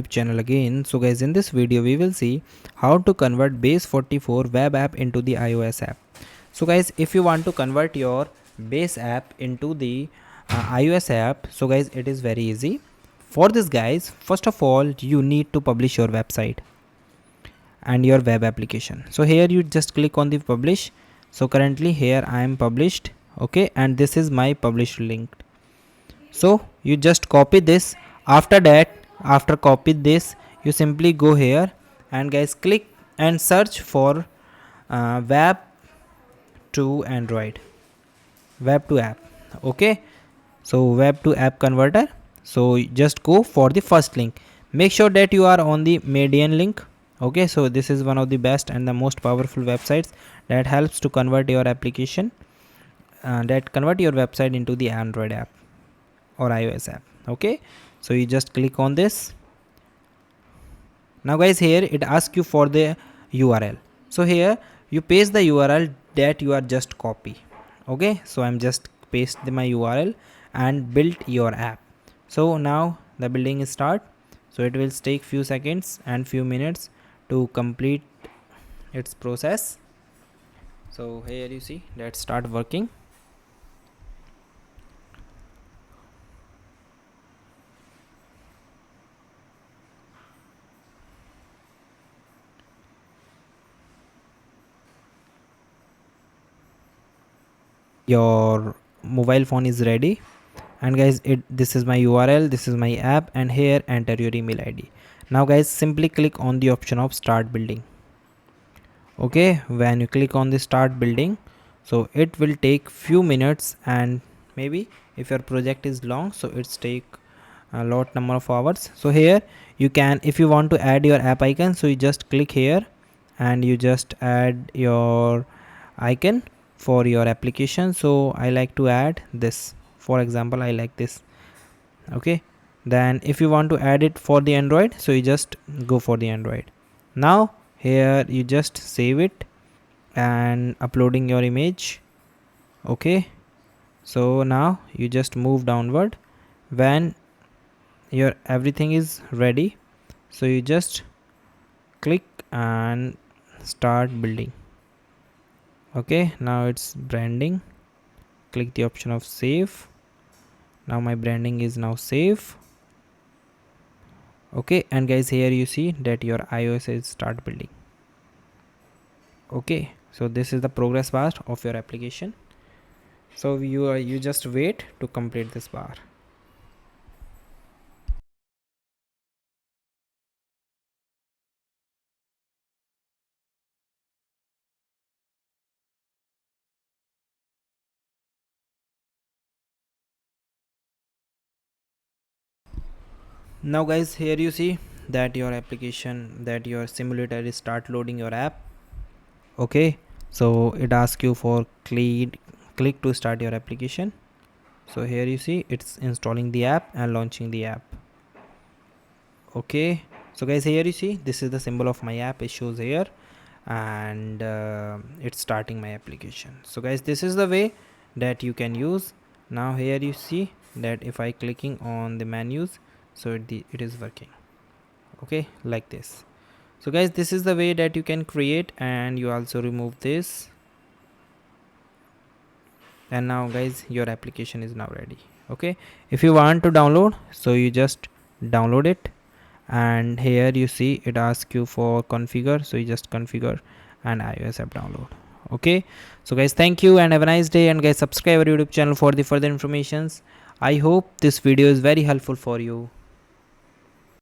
channel again. So guys, in this video we will see how to convert Base44 web app into the iOS app. So guys, if you want to convert your Base app into the iOS app, so guys, it is very easy. For this guys, first of all you need to publish your website and your web application. So here you just click on the publish. So currently here I am published, okay, and this is my published link. So you just copy this. After that, after copy this, you simply go here and guys click and search for web to android, web to app. Okay, so web to app converter. So just go for the first link. Make sure that you are on the median link. Okay, so this is one of the best and the most powerful websites that helps to convert your application, that convert your website into the android app or iOS app. Okay, so you just click on this. Now guys, here it asks you for the URL. So here you paste the URL that you are just copy. Okay, so I'm just paste my URL and build your app. So now the building is start. So it will take few seconds and few minutes to complete its process. So here you see that start working. Your mobile phone is ready, and guys, this is my URL, this is my app, and here enter your email ID. Now guys, simply click on the option of start building. Okay, when you click on the start building, so it will take few minutes, and maybe if your project is long, so it's take a lot number of hours. So here you can, if you want to add your app icon, so you just click here and you just add your icon for your application. So I like to add this, for example I like this. Okay, then if you want to add it for the android, so you just go for the android. Now here you just save it and uploading your image. Okay, so now you just move downward. When your everything is ready, so you just click and start building. Okay, now it's branding. Click the option of save. Now my branding is now save. Okay, and guys, here you see that your iOS is start building. Okay, so this is the progress bar of your application. So you just wait to complete this bar. Now guys, here you see that your application, that your simulator is start loading your app. Okay, so it asks you for click to start your application. So here you see it's installing the app and launching the app. Okay, so guys, here you see this is the symbol of my app, it shows here, and it's starting my application. So guys, this is the way that you can use. Now here you see that if I clicking on the menus, so it is working. Okay, like this. So guys, this is the way that you can create, and you also remove this. And now guys, your application is now ready. Okay, if you want to download, so you just download it, and here you see it asks you for configure, so you just configure and iOS app download. Okay, so guys, thank you and have a nice day, and guys, subscribe our YouTube channel for the further informations. I hope this video is very helpful for you.